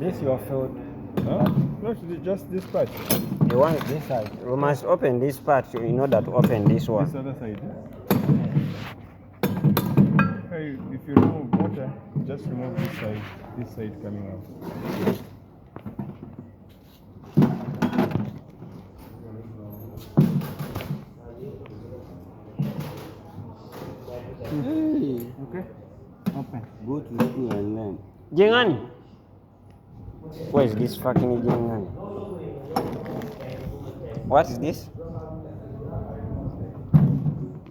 This your field. Huh? No, just this part. You want this side. We must open this part in order to open this one. This other side. Hey, if you remove water, just remove this side coming out. Hey. Okay. Open. Go to school and learn. Jengani. Where is this fucking Jengani? What is this?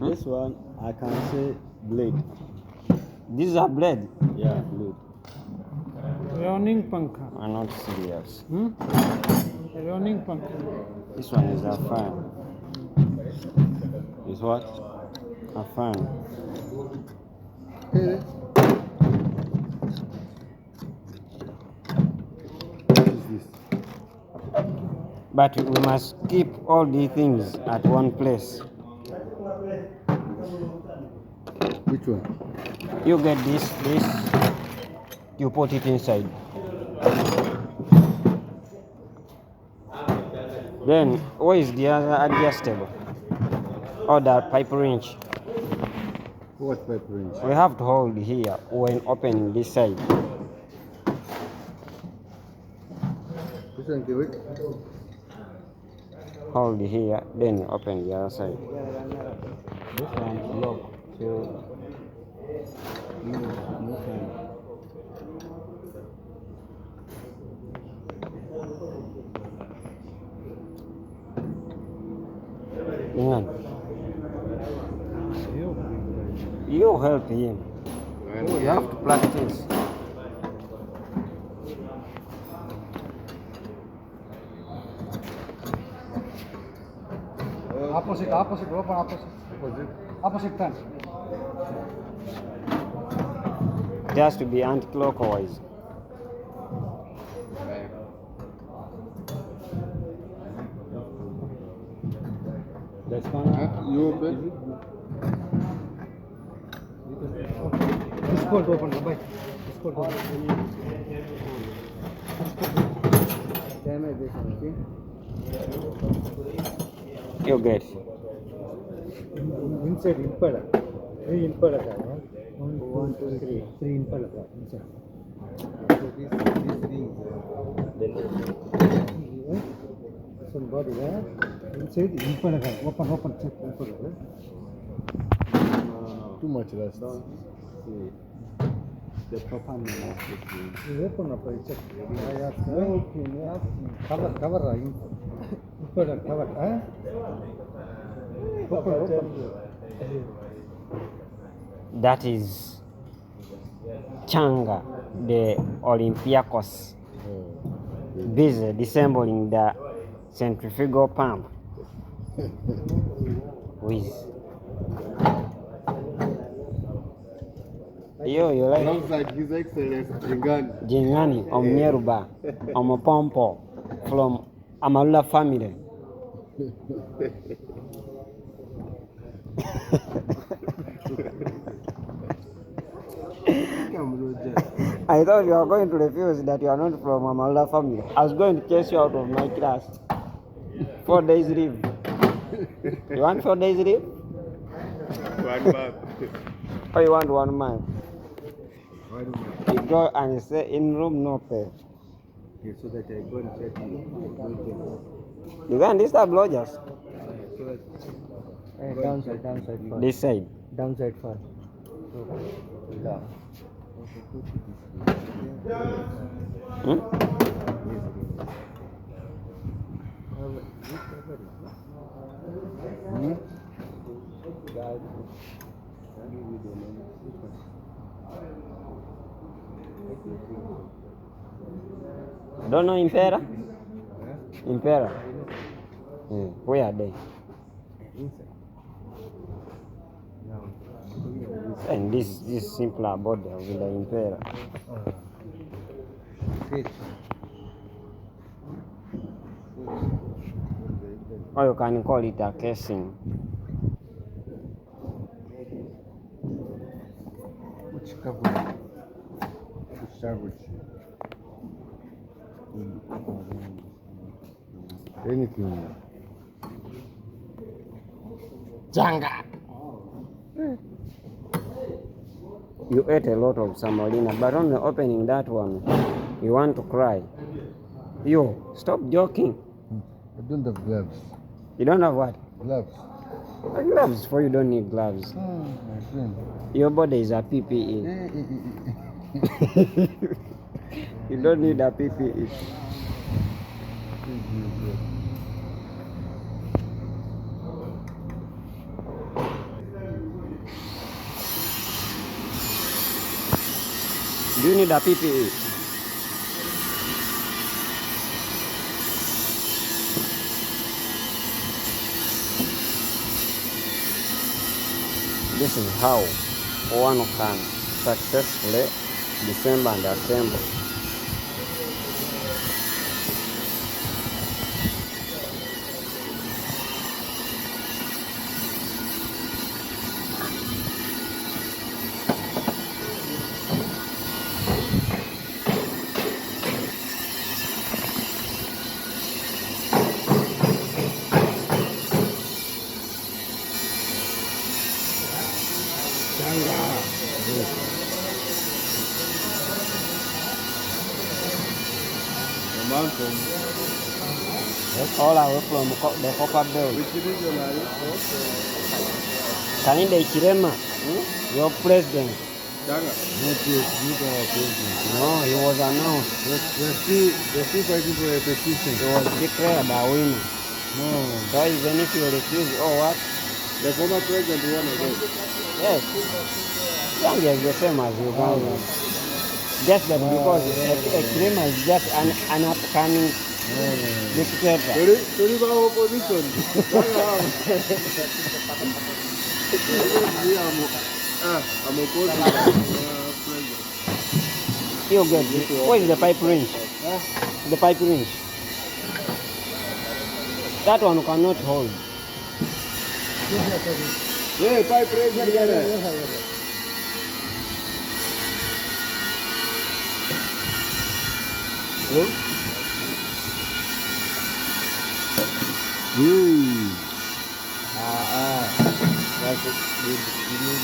This one, I can say blade. These are blade. Yeah, blade. Running pankha. I'm not serious. Running pankha. This one is a fan. Is what? A fan. What is this? But we must keep all these things at one place. Which one? You get this, you put it inside. Then, where is the other adjustable? Or the pipe wrench? What pipe wrench? We have to hold here when opening this side. Which one do it? Hold here, then open the other side. This one is locked, so no time. Ingan. You help him. You have to practice. Opposite, open opposite. Opposite turn. It has to be anti-clockwise. That's fine. You open? This bolt open, bye. This bolt open. Damage this one, okay? You get. Inside impeller. 3 impeller. 1, 2, 3. 3 impeller inside. So this ring, Some body there. Inside impeller. Open, check impeller. too much rust. See, the proper name of this ring. You open up, check. Cover. Impeller, cover. Open. That is Changa, the Olympiacos, busy disassembling the centrifugal pump with you like Alongside His Excellency Jingani. Jingani Omnyeruba Omopompo from Amalula family. I thought you were going to refuse that you are not from Amalula family. I was going to chase you out of my class. 4 days leave. You want 4 days leave? 1 month. Or you want 1 month? Why don't You go and stay in room, no pay. you? So that I go and check you. You can't disturb lodgers. So that Downside first. This side. Downside first. down. Hmm? Don't know Impera? Impera? Where are they? And this simpler body with the Impera. Or you can call it a casing. Which cover? Which starboard? Anything. Janga. You ate a lot of semolina, but only opening that one, you want to cry. Yo, stop joking. I don't have gloves. You don't have what? Gloves. Gloves for you don't need gloves. My friend. Your body is a PPE. You don't need a PPE. Do you need a PPE? This is how one can successfully disassemble and assemble. That's all I from the copper belt. Kaninde Chirema, your president. Not yet, not our president. No, he was announced. We're still fighting for a petition. He was declared a winner. No. So even if you refuse or what? The former president won again. Yes. Zambia is the same as Uganda. Just that because a Chirema is just an upcoming dictator. Sorry about opposition. I'm opposing president. You get it. Where is the pipe wrench? The pipe wrench. That one cannot hold. Yeah, pipe wrench. That's it. You need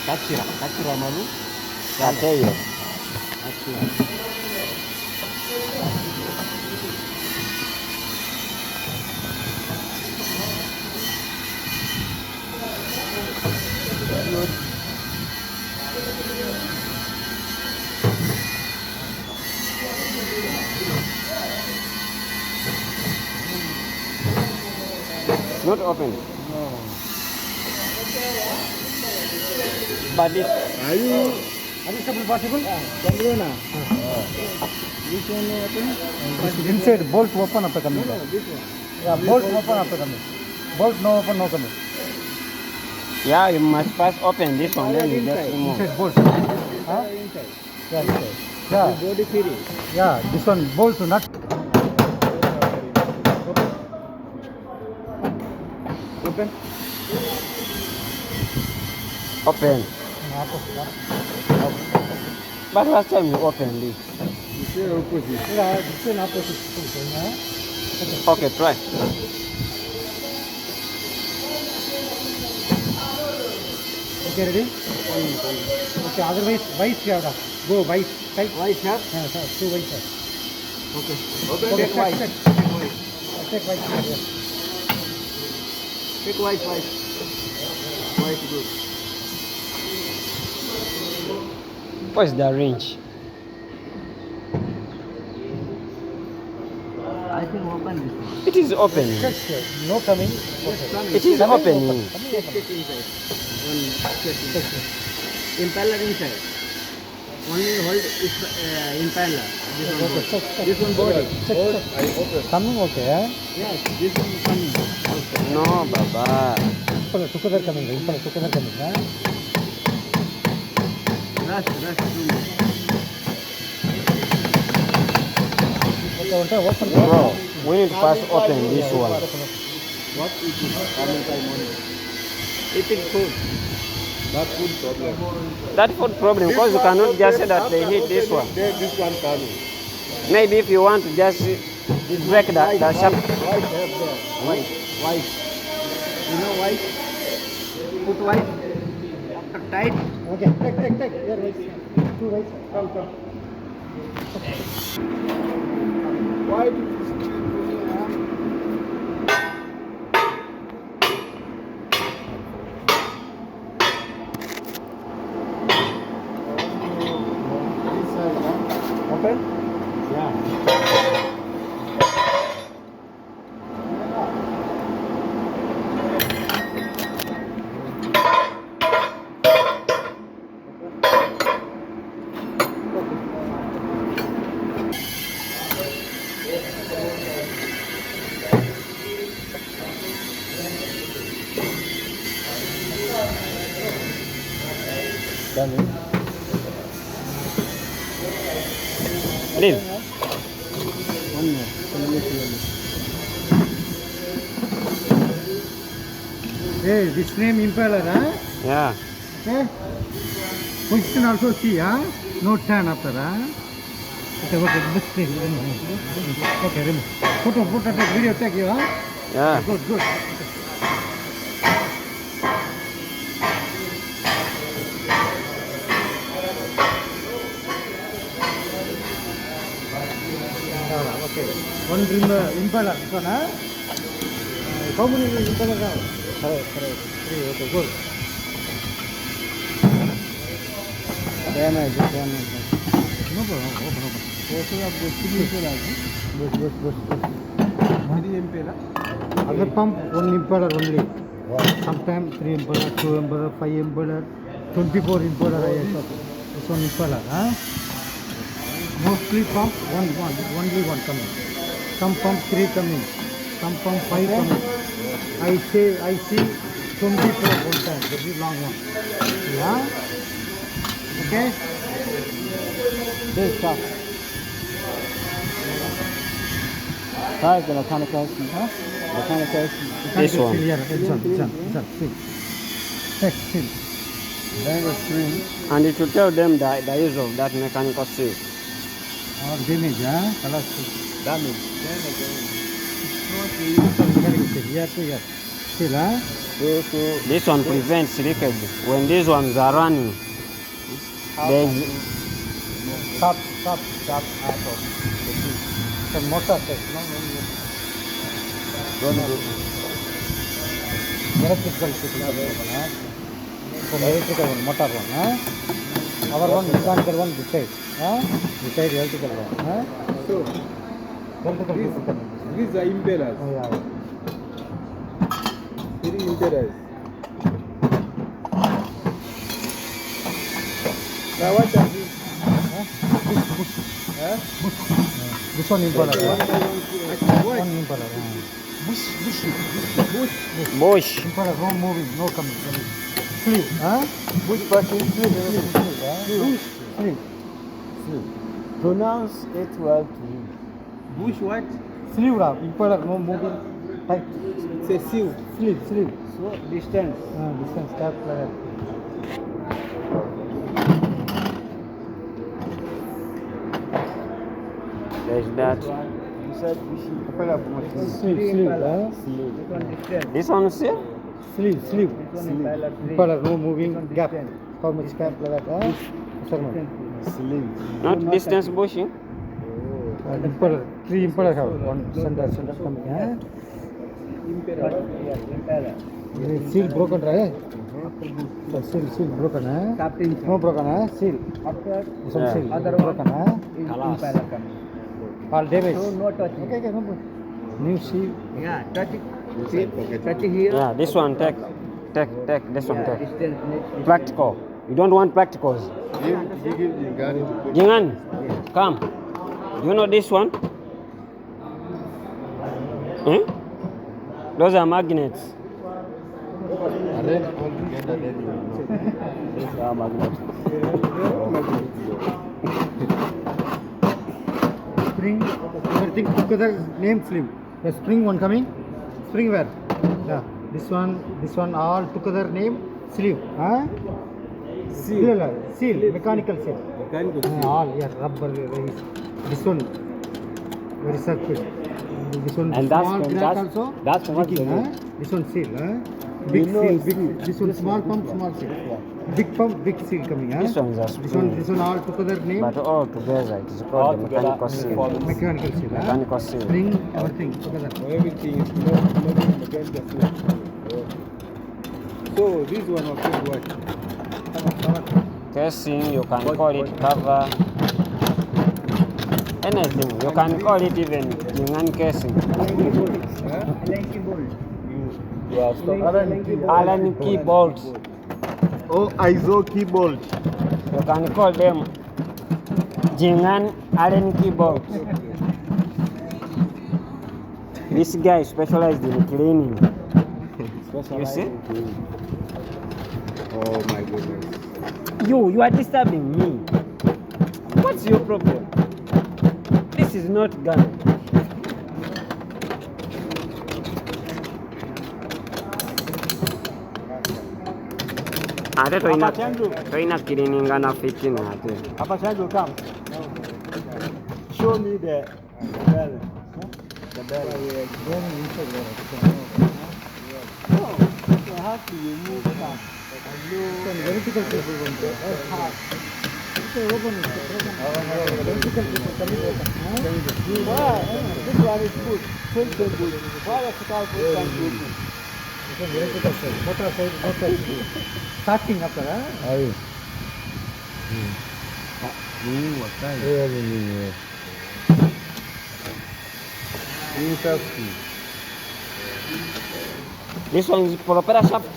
Kachira malu. Kateyo. It's not open. No. But it. Are you possible? which one open? Inside bolt open after coming. Yeah, bolt open after coming. Bolt no open, no coming. Yeah, you must first open this one, then you just remove. Inside bolt. Huh? Yeah, inside. Yeah. Body theory. Yeah, this one bolt to nut. Open. Open. But last time you opened this. You say opposite. Yeah, this one opposite. Okay, try. Okay, ready? Okay, otherwise, vice here. Go vice. Type White hat. yeah, two vice. Okay. Okay, Take white. check. Take vice here. Yeah. Take white. White good. What's the range? I think open this one. It is opening. Check here. No coming. Okay. It is opening. Check inside. One check inside. Impeller inside. Only hold is impeller. This one Okay, hold. check. This one body. Check. Coming okay, huh? Yes, this one coming also. No, Baba. Together coming, together coming, huh? Rust 2 minutes. Okay, open. Bro, we need to first open this one. What is this? Coming time only. Eating food. That food problem. That food problem, because you cannot just say that they hit this one. This one coming. Maybe if you want to just break the sharp. White have there. White. White. You know white? Put white. After tight. Okay, take. Here, rice. Two rice. Come. White. Open? Yeah. Done. Leave. One more. Hey, this name impeller, huh? Yeah. Okay. Position also see, huh? No turn after, huh? Okay, this thing. Okay, remove. Photo, take video, take you, huh? Yeah. Good. Okay. One impeller, this one, huh? How many impeller now? Correct. 3, okay, good. Damage. No problem, open. Also of the three impeller. Good. Three impeller. Other pump, one impeller only. Sometimes 3 impeller, 2 impeller, 5 impeller, 24 impeller I have. This one impeller, huh? Mostly pump, only one coming. Some pump 3 coming, some pump 5 coming. I see 24 one time, very long one. Yeah? Okay? This stuff. Size the mechanical seal, huh? Mechanical seal. This one. Here, this one. Seal. Then the spring. And it will tell them the use of that mechanical seal. Or damage, huh? Color seal. Damage. Here to here. Seal, huh? This one prevents leakage. When these ones are running, there's Stop out of the seal. Some motor test, no. Don't go. Electrical huh? From electrical one, motor one, huh? Our one, mechanical one, this side, huh? This side, electrical one, huh? So, Electrical these are impellers. Oh, yeah. 3 impellers. Now what are these? Huh? This one impeller, huh? What? One impeller, Bush. bush. Impeller, no moving, no coming. Sleeve, huh? Bush party. Sleeve. Pronounce it well to him. Bush what? Sleeve, impeller, no moving. Tight. It's a seal. Sleeve. So distance. Distance, tap like that. There's that. You said bushy. Sleeve, huh? This one seal? Sleeve. Impeller, no moving. Gap. How much gap like that, huh? Measurement. Sleeve. Not distance bushing. Impeller, 3 impeller have one center coming, huh? This seal broken, right? So seal broken, huh? No broken, huh? Seal. This one Yeah. seal. Other broken, huh? Impeller coming. All damage. So no touching. Okay, no problem. New seal. Yeah, touch it. Touch it here. Yeah, this one take. This one take. Distance. Practical. You don't want practicals. Give him Gani to put. Jingan, come. You know this one? Those are magnets. Arrange all together, then you know. These are magnets. Spring, everything together, name sleeve. The spring one coming. Spring where? Yeah. This one all together name sleeve. Huh? Seal, mechanical seal. All, yeah, rubber. This one, very circuit. This one And small crack also. that's what leaking, the huh? This one seal, huh? Big seal, big. This one small pump, small seal. Big pump, big seal coming, huh? This one is a spring. This one all together name. But all together it is called the mechanical seal. Mechanical seal, huh? Mechanical seal. Spring, everything together. Everything is not mechanical seal. So this one was called what? Casing, you can call it cover. Anything. You can call it even Jingan casing. Allen key bolts. Oh, ISO key bolt. You can call them Jingan Allen key bolts. This guy specialized in cleaning. You see? Oh my goodness. You are disturbing me. What's your problem? This is not gun. Ate toina cleaning na fitting ate. Papa Chanjo, come. Show me the bell. The bell. No, you have to remove that. Vertical cable one there. Hard. Open it. Vertical cable coming open. This one is good. So good. Why the Chicago good? This one vertical side. Motor side. Starting after, huh? Aye. This one is propeller shaft.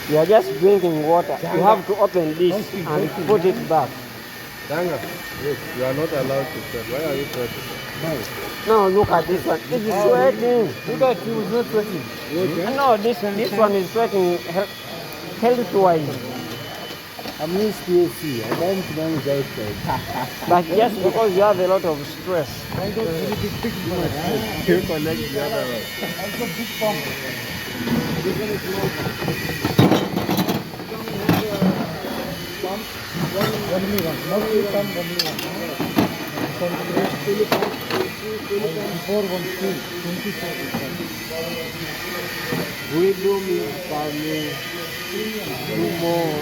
You are just drinking water. You have to open this and put it back. Danga, yes, you are not allowed to sweat. Why are you sweating? No, look at this one. It is sweating. Look at you, it's not sweating. No, this one is sweating health-wise. I'm used to AC. I don't manage outside. But just because you have a lot of stress. You connect the other one. Only one. Mostly pump only one. Before one steel, 24 We do me, family. Do more.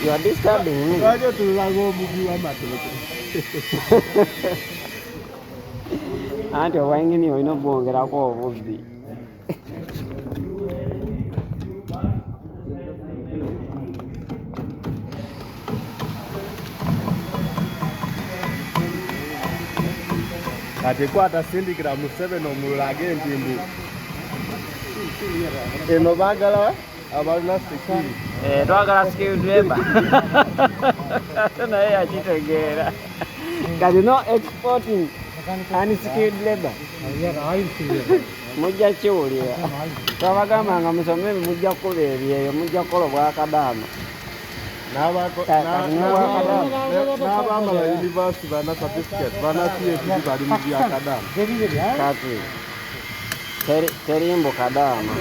You are disturbing me. Raja tulago mugi wa matuleke. Anti wengine oinobwongera ko obubi. Atekwata centigram 7 omulage entimbu. Eno bagala abalina sikiri. Twagala screwdriver. Naye yakitegeera. Kati no exporting and screwdriver. oil seal. Mujja kiwulira. Twabagambanga musome mujja kukola ebyeyo, mujja kukola bwakadaama. N'abambala university bana certificate bana PhD bali mu byakadaama. Kati terimbo kadaama.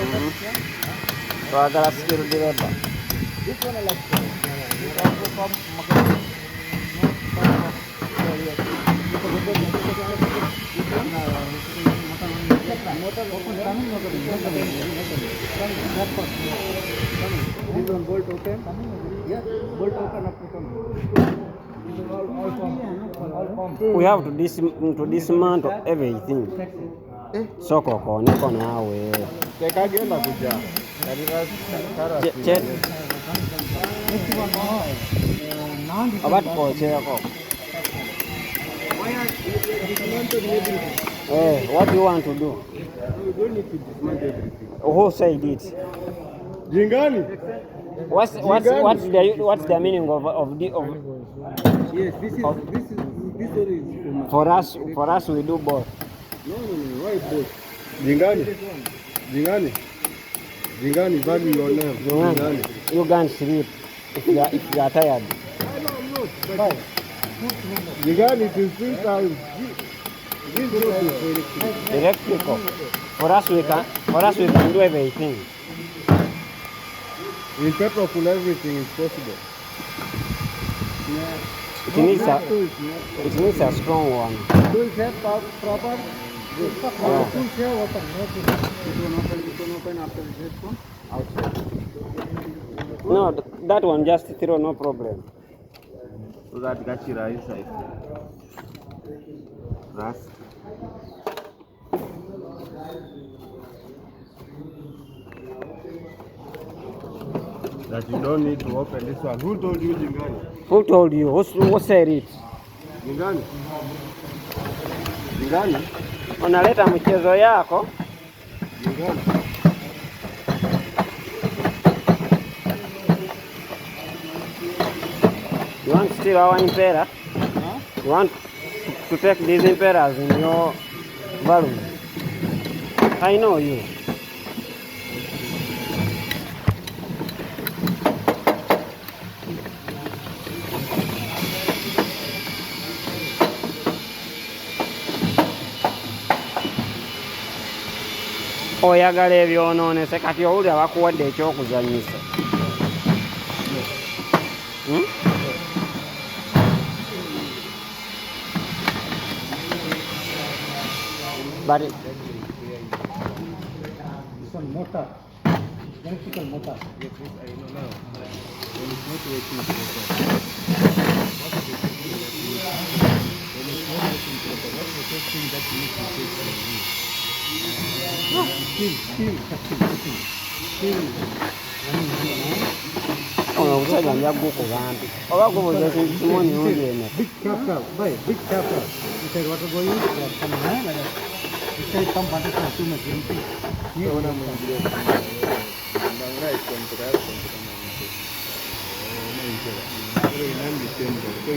Twagala screwdriver. Bolt open? Yeah, bolt open up to We have to dismantle everything. Soko koneko nawe. Tekagenda kuja. Chet. Abatkocheko. What do you want to do? We don't need to dismantle everything. Who said it? Jingani? What's the meaning of Yes, this one is for us we do both. No, why both? Jingani, value your name. You can't sleep if you are tired. No, I'm not. Bye. You got it in 3 times. This road is for electric. Electrical. For us we can do everything. In purple, everything is possible. It needs a strong one. Tools have proper. Yeah. Tools have open. No tools. It will open after it has come outside. No, that one just throw, no problem. So that got you inside. Rust. That you don't need to open this one. Who told you, Jingani? Who told you? Who said it? Jingani? Jingani? Unaleta mchezo yako. Jingani? You want still our impeller? Huh? You want to take these impellers in your balloon? I know you. Oyagala ebyonoonese kati owulira bakuwadde ekyokuzanyisa. But This one motor. Electrical motor. Yes, I know now. When it's not working properly. When it's not working properly, what's the first thing that you need to fix for you? Steel. ono omusajja njagukuba nti oba gubuza ekintu kimu emirundi eno. Big chapter. Bye. Big chapter. Inside water going. Inside pump water too much empty.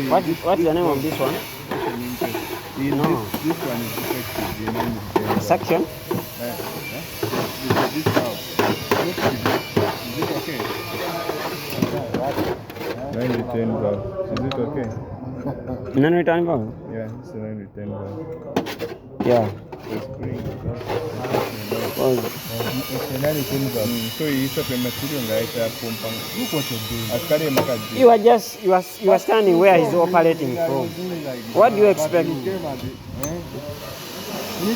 What's the name of this one? No. This one is effective. The name is Section? This house. Is it okay? 9-10 valve. Is it okay? Non-return valve? Yeah, it's a 9-10 valve. Yeah. The spring. Oh, It's a 9-10 valve. So it's a material like that. Look what you're doing. Askari Makaji. you are standing where he's operating from. What do you expect? You need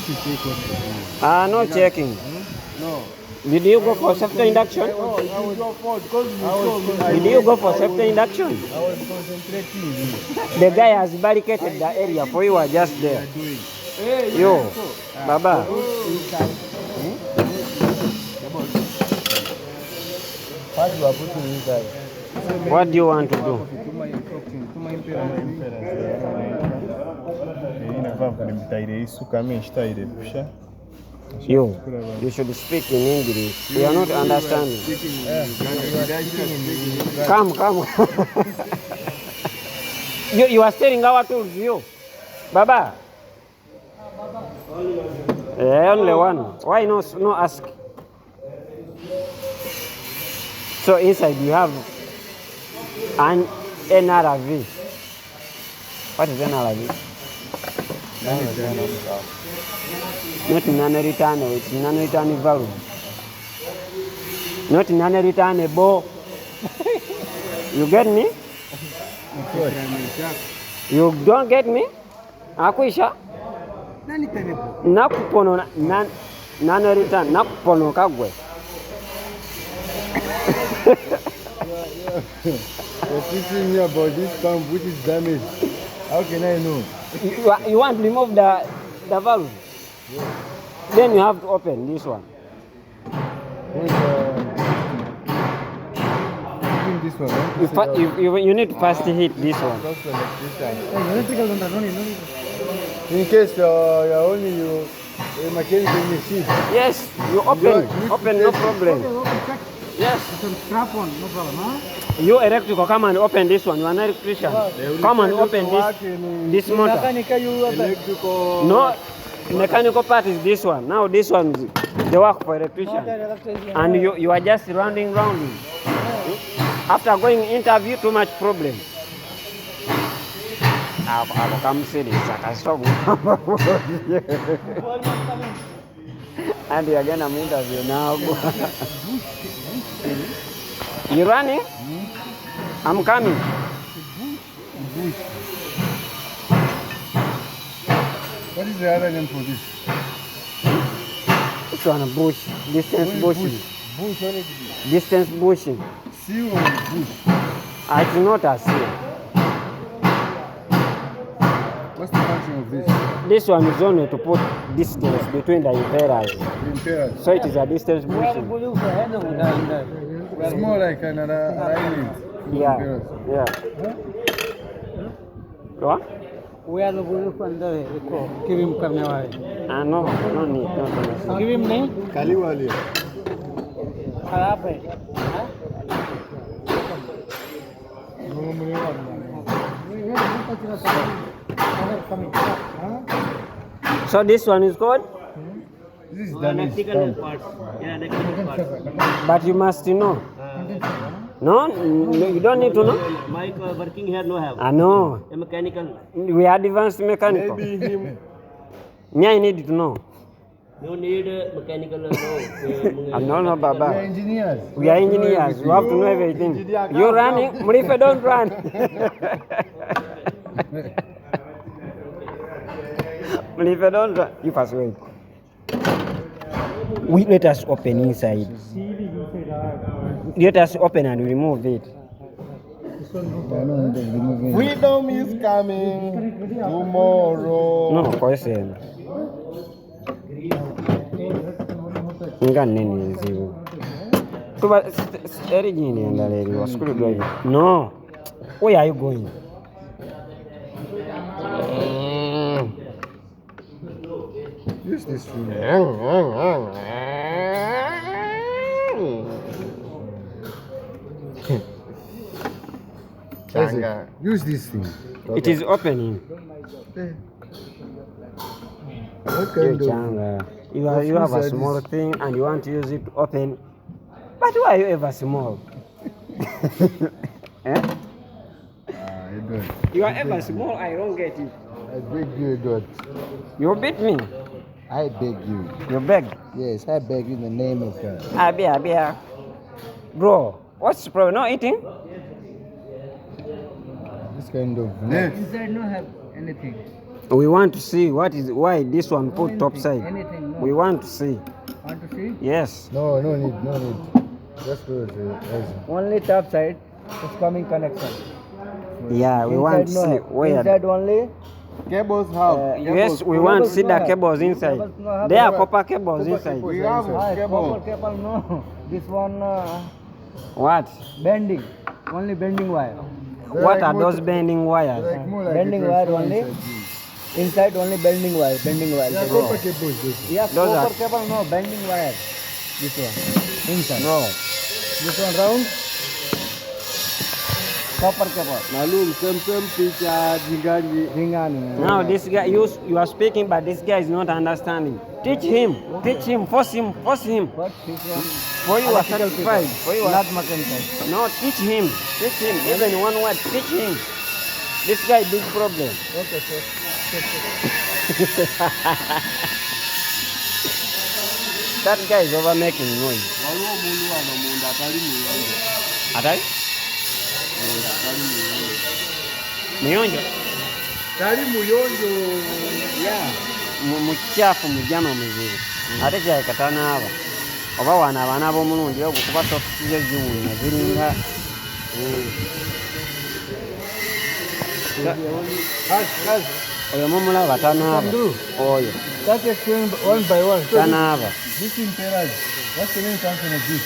to check what you're doing. No checking. No. Did you go for safety induction? Oh, it was your fault because Did you go for safety induction? I was concentrating. The guy has barricaded the area for you are just there. Yo, Baba. What you are putting inside? What do you want to do? You should speak in English. We are not understanding. Come. You are stealing our tools, you. Baba. Only one. Why no ask? So inside you have an NRV. What is NRV? Not non-returnable, it's non-returnable valve. Not non-returnable. You get me? You don't get me? Akwisha? Nakupono non-return. Nakupono kagwe. You're teaching me about this pump which is damaged. How can I know? You want to remove the valve? Yeah. Then you have to open this one. This one, right? You need to first hit this one. In case you're only mechanical machine. Yes, you open, no problem. Yes. Strap on, no problem, huh? You electrical, come and open this one. You are an electrician. Come and open this motor. Electrical. No, mechanical part is this one. Now this one is the work for electrician. And you are just rounding. After going interview, too much problem. ako kamusirisa kasitokugamba and you're gonna interview now. You running? I'm coming. What is the other name for this? This one bush. Distance bushing. Bush, what is it? Distance bushing. Seal or bush? It's not a seal. What's the function of this? This one is only to put distance between the impellers. The impellers. So it is a distance bushing. It's more like another island. Yeah. Impellers. Yeah. What? We are the bulluk अंदर है देखो cream करने वाले No need, no need. Cream नहीं Kali wali. खराब है So this one is called? This is damaged. electrical parts electrical parts But you must know. No, you don't need to know. mic working here no have I know. a mechanical We are advanced mechanical. Maybe him. Me, I need to know. no need mechanical no No, We are Baba. engineers. We are engineers. You have to know everything. You running? Murife, don't run. Murife, don't run. You first wait. Let us open inside. Let us open and remove it. Freedom is coming tomorrow. No, question. Nga nini nzibu. Tuba erigini endala eriwa screwdriver. No. Where are you going? Use this thing. Isaac, use this thing. It is opening. What You kind of... changa. You have a inside small this? thing and you want to use it to open. But why are you ever small? Eh? Edward. You are ever small, I don't get it. I beg you, Edward. You beat me. I beg you. You beg. Yes, I beg you in the name of God. Abia. Bro, what's the problem? Not eating? This kind of net. inside no have anything We want to see why this one put top side. anything no We want to see. want to see Yes. No need. Just do it, Isaac. only top side is coming connection Yeah, we want to Inside see no have. where. Inside only Cables have. Yes, we want to see the cables inside. Cables no have. There are copper cables inside. We have cable. cable no this one What? bending only bending wire What are those bending wires? Like more like Bending a wire transformer only? inside inside only bending wire Yeah, copper cables. This. yes Those are- copper cable no bending wire this one inside Bro, this one round copper cable Malum, same picture, Jinganji. ringani now this guy, you are speaking, but this guy is not understanding. Teach him, force him. what this one For you are Electrical satisfied. people, For you are not mechanical No, teach him. Even one word, teach him. This guy big problem. okay sir That guy is over making noise. Atai? Muyonjo? Tali muyonjo. Yeah. Muchafu mujama muzibu. Ate kyayikatana aba. Oba wana abaana b'omulundi ogwo kuba sofusize ziwunya ziringa. Oyo mumulaba tanaaba. Oyo that explain one by one tanaaba. This impellers. What's the main function of this?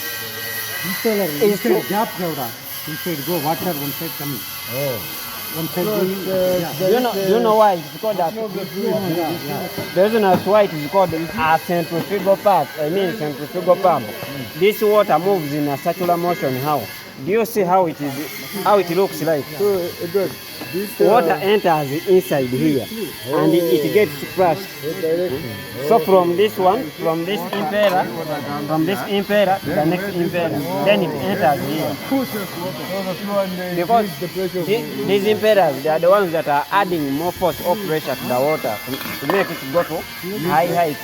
Inside gap jawda. Inside go water one side coming. Oh. One side So going. Do you know why it's called that? The reason that's why it is called a centrifugal pump. I mean centrifugal pump. This water moves in a circular motion. How? Do you see how it is? How it looks like? So, Edward, this Water enters inside here, and it gets crushed. So from this one, from this impeller, to the next impeller, then it enters here. Because these impellers, they are the ones that are adding more force or pressure to the water to make it go to high heights.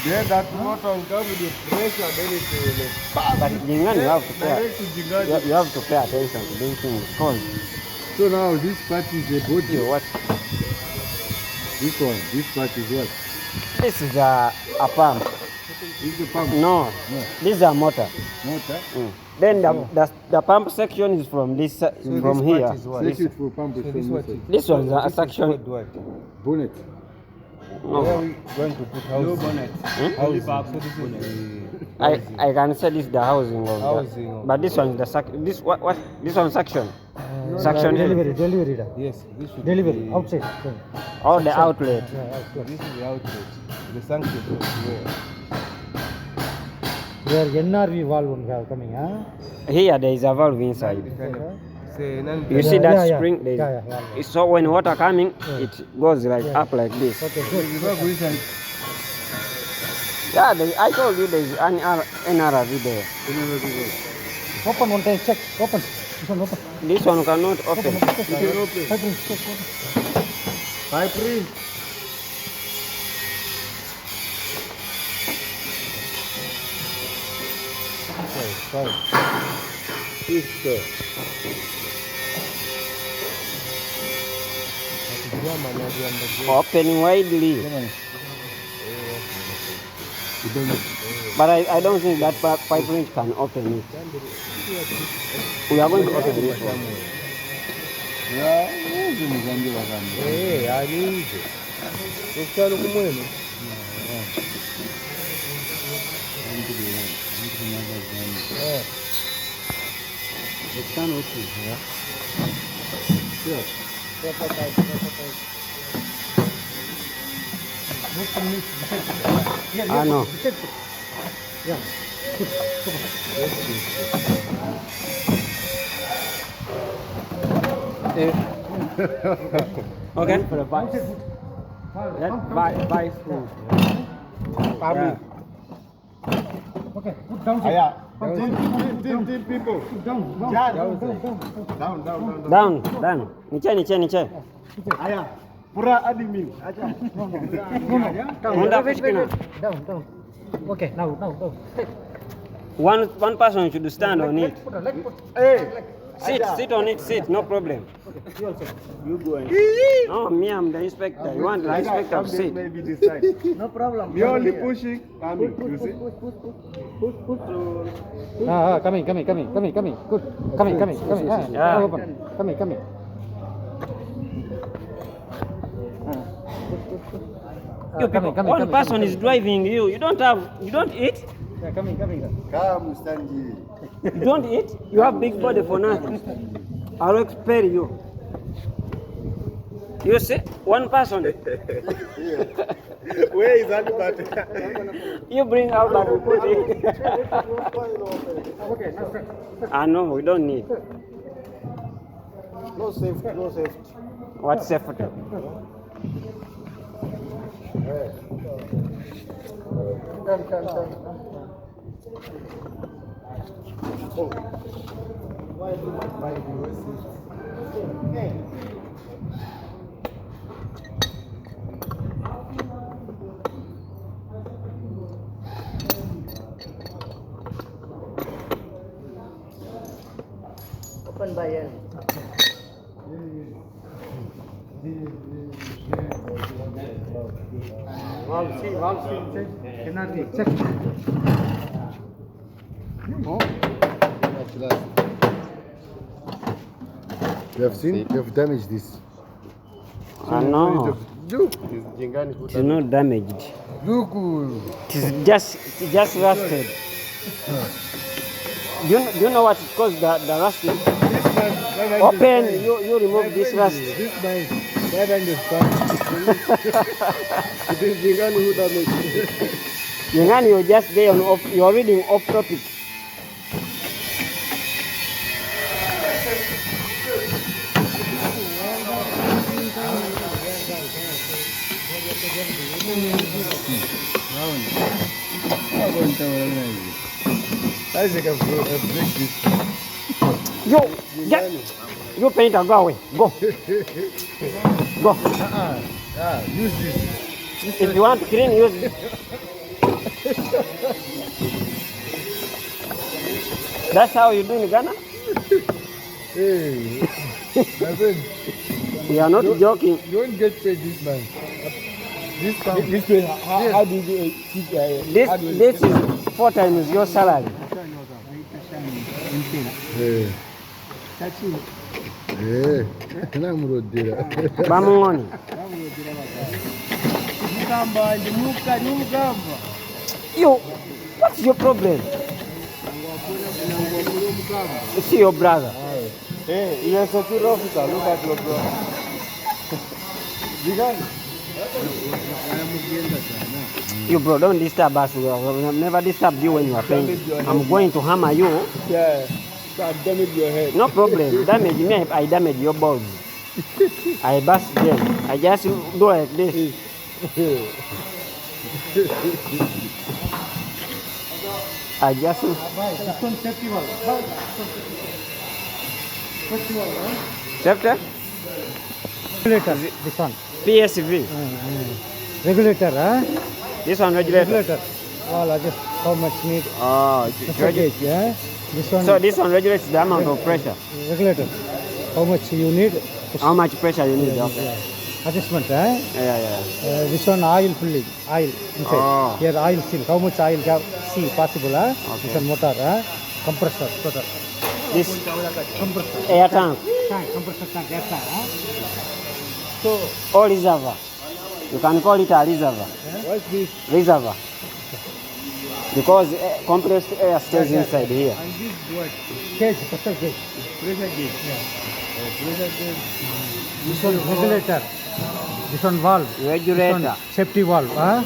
Then that water will come with the pressure, then it will But Jingan, you have to pay, you have to pay attention to these things. Because So now this part is a body. you what? This one, this part is what? This is a pump. This is the pump. No, this is a motor. Motor. Then the pump section is from this from here. Section for pump is from this side. This one's a section. Bonnet. No. Going to put house. Bonnet. I can say this is the housing of Housing that. of- But this one is the this what this one section. Section here. Delivery. Yes, this should Delivery, be- outside. Or the outlet. This is the outlet. The sanction is where? Where NRV valve one have coming, huh? Here there is a valve inside. Say, none. You see Yeah, that yeah, spring? There is, yeah. So when water coming, it goes like up like this. Okay, good. Yeah, I told you there is an NRV there. Open one time, check. Open. This one open. This one cannot open. Pipe ring, check. Pipe ring. Open widely. But I don't think that pipe ring can open it. We are going to open this one. Ah, no. Yeah. Okay. Buy food. Yeah. Okay, put down. Tin people. Down. Niche. Aya. Pura admin. Acha. Munda fish kina. Down. Okay, now. One person should stand on it. Put a leg, put. Hey. Sit on it, no problem. You also. You go and No, me, I'm the inspector. You want the inspector to sit. maybe this side. No problem. You're only pushing. Coming. You see? Coming. Good. Coming. Yeah. Open. Coming. You people, one person is driving you. You don't eat? Yeah, coming. Come, stand here. You don't eat? You have big body for nothing. I'll expel you. You see, one person. Where is that? You bring out that we put it. Okay, now start. Ah, no, we don't need. No safety. What safety? Open by end. Valve C. NRV, check. You have seen? You have damaged this. Ah, no. Look. It is not damaged. Look. It is just rusted. Do you know what it caused the rusting? Open, you remove this rust. This man, that understand. It is Jingani who damaged it. Yangani, you're just there on off, you're reading off topic. Isaac, I break this. Yo, get. You painter, go away. Go. Go. Use this. If you want to clean, use it. That's how you do in Ghana? Hey, my friend, We are not joking. you won't get paid this month. This way, how do you do it? This is 4 times your salary. Hey. Hey. Namurudira. Bamungoni. You, what's your problem? See your brother. Hey, you're a security officer. Look at your brother. You bro, don't disturb us. We have never disturbed you when you are painting. I'm going to hammer you. Yeah. So I've damaged your head. No problem. Damage me if I damage your balls. I bust them. I just do like this. I just. Chapter? Regulator, this one. PSV. Regulator, huh? This one regulator. Regulator. Well, I just how much need. Oh, Gauge, yeah? This one. so this one regulates the amount of pressure. Regulator. How much you need? How much pressure you need? Okay. Adjustment, eh? Yeah. This one oil filling, oil inside. Oh. Here oil seal. How much oil have? See possible, huh? Okay. This one motor, huh? Compressor, total. This Compressor. air tank Tank, compressor tank, air tank, huh? or reservoir. You can call it a reservoir. What's this? Reservoir. Because compressed air stays inside here. And this what? Gauge, pressure gauge. Pressure gauge. Pressure gauge. This one regulator. This one valve. Regulator. This one safety valve, huh?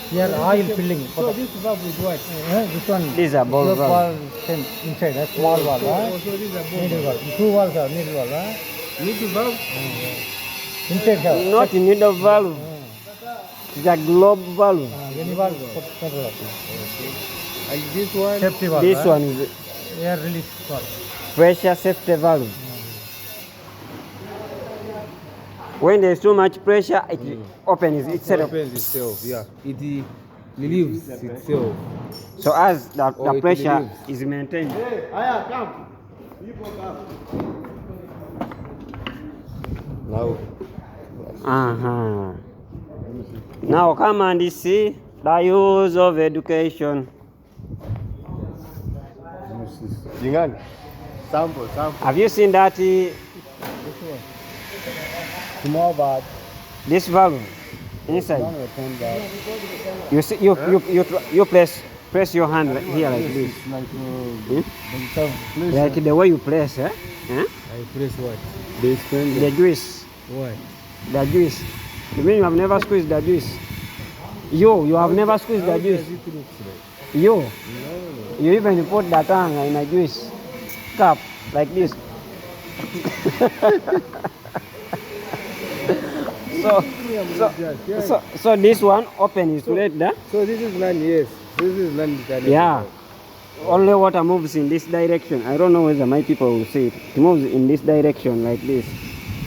Here oil filling. So this valve is what? This one. These are both Your valve. valve same inside, a small valve, huh? So this is a Needle valve. 2 valves are needle valve, huh? Need to valve? Inside have. Not in need of valve. It's a globe valve. Any valve, control. And this one? Safety valve. This huh? one is Air release valve. pressure safety valve. When there is too much pressure, it opens itself. Opens itself, yeah. It relieves itself. So as the it pressure relieves. is maintained. Now, Now come and see the use of education. Jingani. Sample. Have you seen that Small bad. this valve inside? You see, you press your hand here like this. Like the way you press, eh? I press what? The juice. What? The juice. You mean you have never squeezed the juice? You have never squeezed the juice. You even put the tongue in a juice cup like this. So this one open is to let the So this is land, yes. This is land. yeah. Only water moves in this direction. I don't know whether my people will see it. It moves in this direction like this.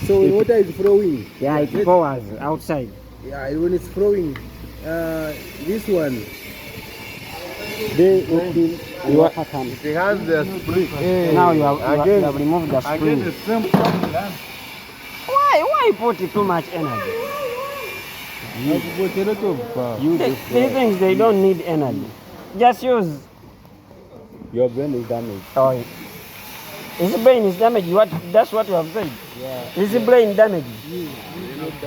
So when water is flowing, Yeah, it powers outside. yeah, when it's flowing, this one, They open your pattern. it has the spring. Now you have removed the spring. the same problem. Why put too much energy? You put a lot of These things they don't need energy. Just use. your brain is damaged. Oh, his brain is damaged. That's what you have said. Yeah. Is the brain damaged?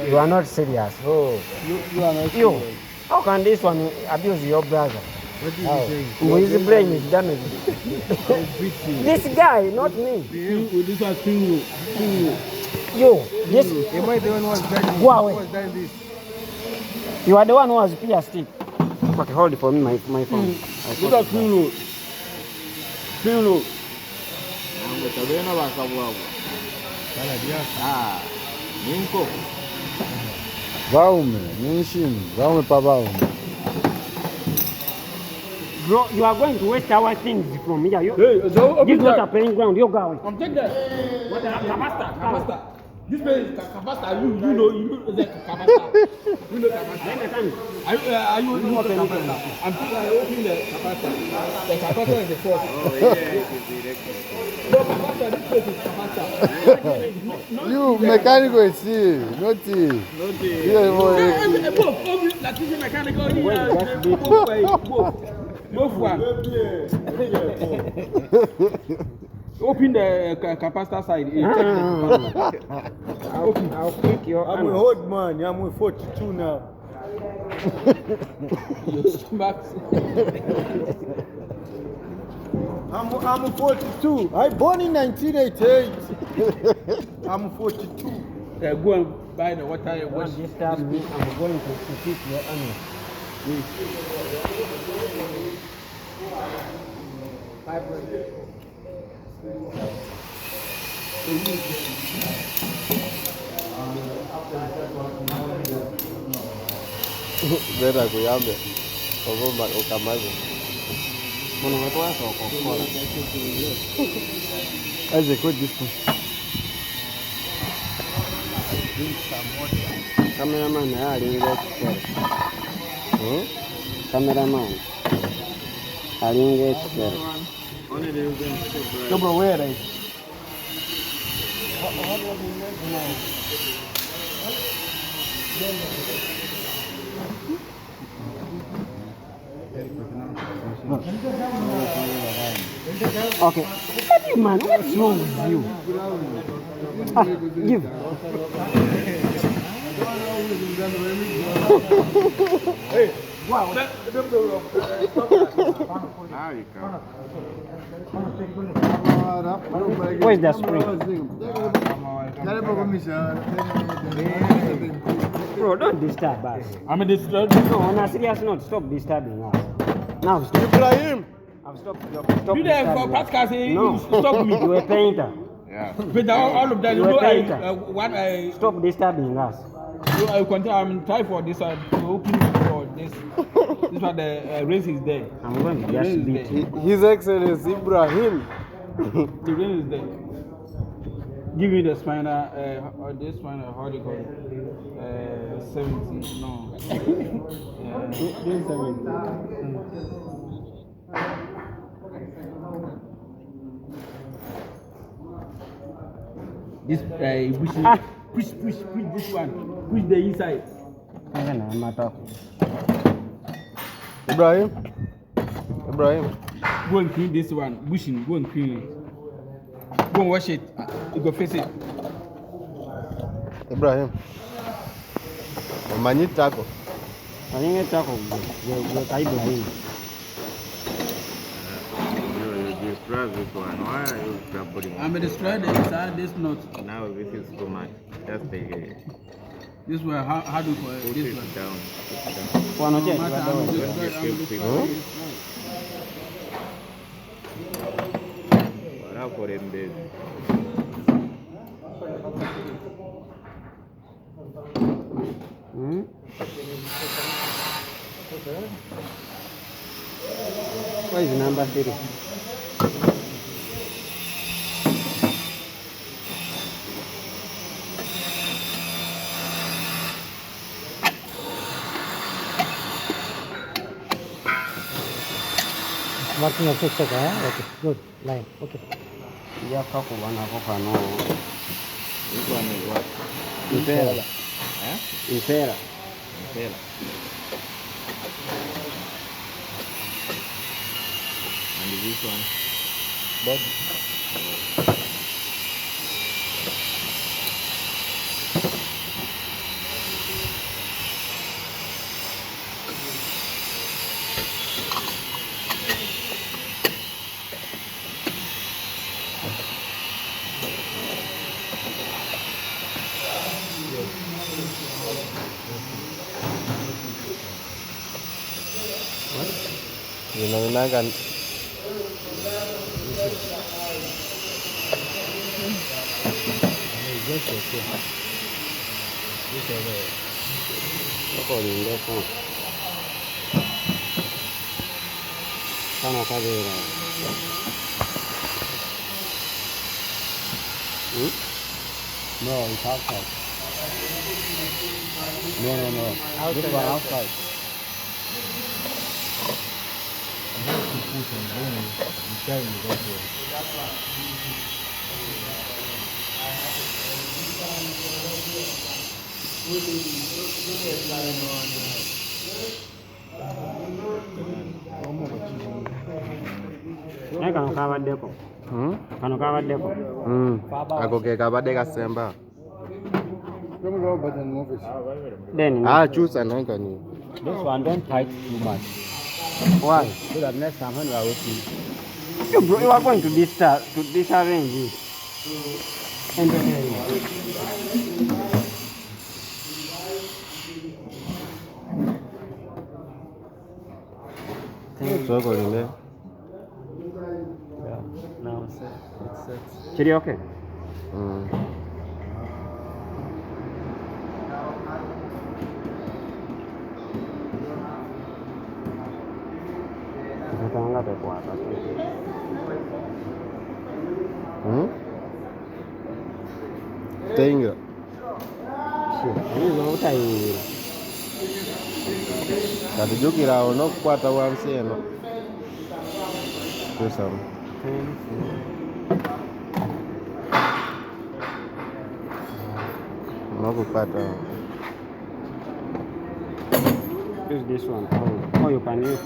You are not serious. Oh, you are not. You. How can this one abuse your brother? What is he saying? His brain is damaged. This guy, not me. This was Pingu. You. This. Am I the one who was done Go away. Who was done this? You are the one who has pierced it. Okay, hold it for me, my phone. This was Pingu. Pingu. Vaume, mention. Vaume pa vaume. Bro, you are going to waste our things from here. You, Hey, so this is not a playing ground. You're going. I'm taking that. What the Kabasta. This place is Kabasta. You know the Kabasta. You know Kabasta. Are you opening Kabasta? I'm thinking I open the Kabasta. The Kabasta is the fourth. Oh, yeah, no, Kabasta, this place is Kabasta. You mechanical see, not tea. Both one. Open the capacitor side. I'll pick your. I'm with old man. I'm with 42 now. I'm 42. I born in 1988. I'm 42. Go and buy the water. Once this time, I'm going to pick your animal. Vera kuyambe. Ovoma ukamaze. Bueno, me puedo hacer Coca-Cola. As a good distance. Cameraman, I didn't get Cameraman, I didn't get No, bro, where are they? Okay. Man, what's wrong with you? Give. Hey, wow. Where's the spring? Bro, don't disturb us. I'm a disturbed. No, on a serious note, stop disturbing us. Now, stop. Ibrahim. I've stopped. You there for practical saying No, you stop me. you're a painter. Yeah. But all of that, you You know, a painter. Stop. Stop disturbing us. I continue. I'm trying for this one to open for this. This one, the race is there. I'm going to just beat you. His Excellency Ibrahim. The race is there. Give me the spinal, this spinal, how do you call it? 70, no. This 70. This, push this one. Push the inside. I'm not talking. Ibrahim. Go and clean this one. Bushing, go and clean it. Go and wash it. You go face it. Ibrahim. Manyi tako. I think it's talking. You're Ibrahim. You destroy this one. Why are you troubling? I'm destroying inside this nut. Now this is too much. Just take it. This one, how do you call it? Put This it one. down. One of No matter, I'm destroying. What for them days? What is number 3? Working also check, huh? Okay, good. Line. Okay. Yeah, Coco, one of no. This one is what? Impera. Huh? Impera. Tell. And this one? Ginangan. Just okay. This over. Sokolinga ko. Kano kabeera. No, it's outside. No. This one outside. Naye kano kabaddeko. Kano kabaddeko. Ako ke kabadde kasemba. Then Choose another new. This one don't tight too much. why? So that next time when we are working, You, bro, you are going to disarrange it. And Sokolinga. yeah, now it's set. Chiri okay? Natanga tekwata. Tenga. Ayinza obutayingira. Katujukira awo n'okukwata wansi eno. Tusamu. N'okukwata awo. Use this one. Oh, you can use.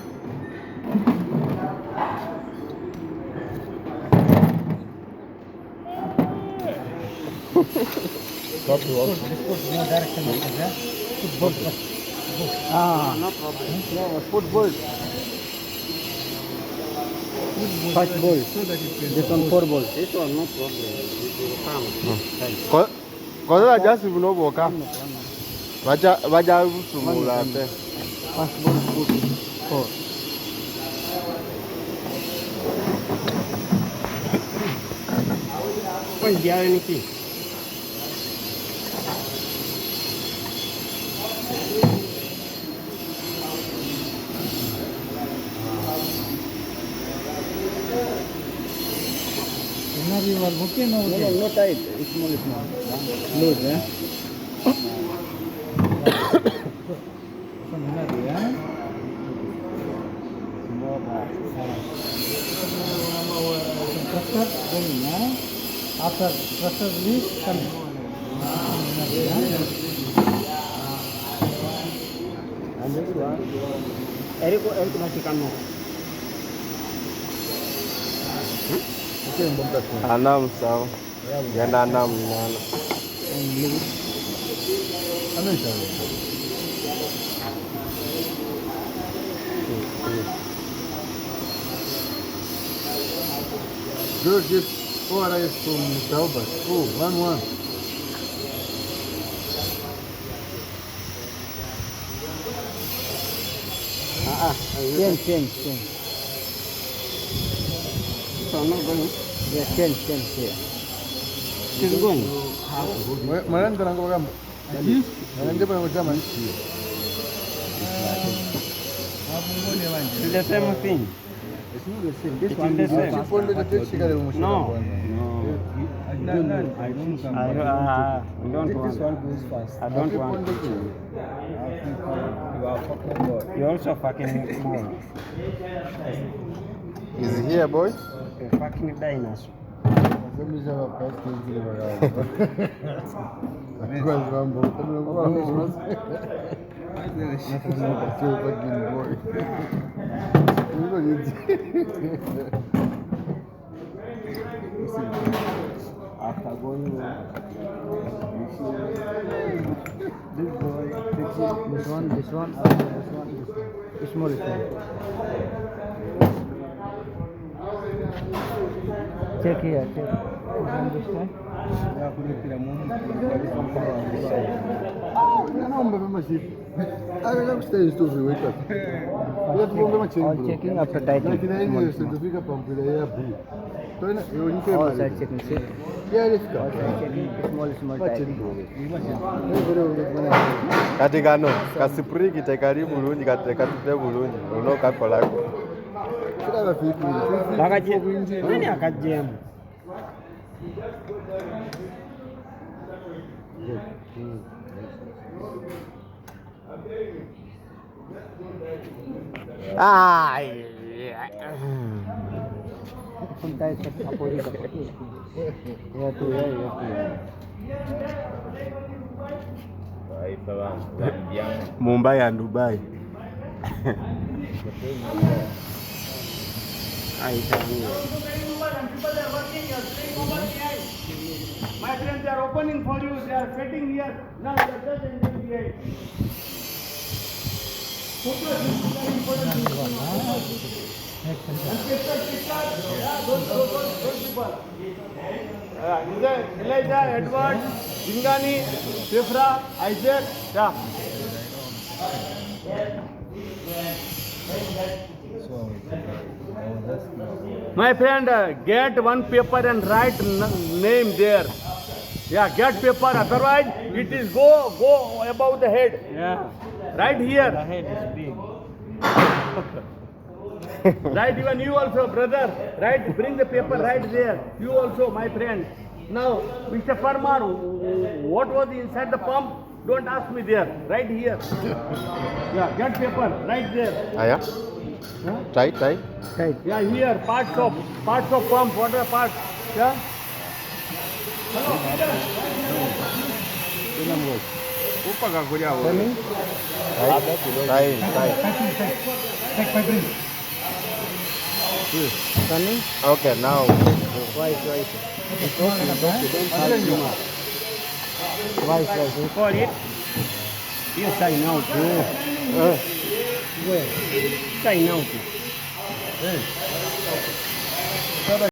No problem. Yeah, football. First ball. This one 4 balls. This one, no problem. It will come. Kola just bunoboka. Baja busumula ate. First ball foot 4. Why is there anything? You are okay now? No tight. Small. Loose, yeah? After pressure release, come. And this one, Eric Matikano. Anam sawa. Yana anam nana. George, it's 4 eyes from Talbot. Oh, 1-1. Change. So I'm not going. Yeah, change here. She's going. Maranda nango gamba. Maranda pa ngosama. It's the same thing. It's not the same. This It one is the same. Chipondo the test kale mo. No. I don't want. I don't want. This one goes fast. I don't want. You are fucking bored. You're also fucking more. Is he here, boy? A fucking dinosaur. After going this boy, this one, this one. It's more check here, check. This one. All checking after tightening. All side checking. All side checking. Small tight. kati kano kasipurikite kari bulungi katute bulungi onokakolako Nani akajjemu? Mumbai and Dubai. My friends, they are opening for you. They are sitting here. Now they are just enjoying the air. Focus is very important. Those people. Elijah, Edward, Jingani, Sifra, Isaac. Yeah. My friend, get one paper and write name there. Yeah, get paper. Otherwise, it is go above the head. Yeah. Right here. The head is big. Right, even you also, brother. Right, bring the paper right there. You also, my friend. Now, Mr. Parmar, what was inside the pump? Don't ask me there. Right here. Yeah, get paper right there. Yeah. Tight. Yeah, here, parts of pump. What are the parts? Yeah. Tight. Okay, now. Twice. We call it inside out. Where? Inside out.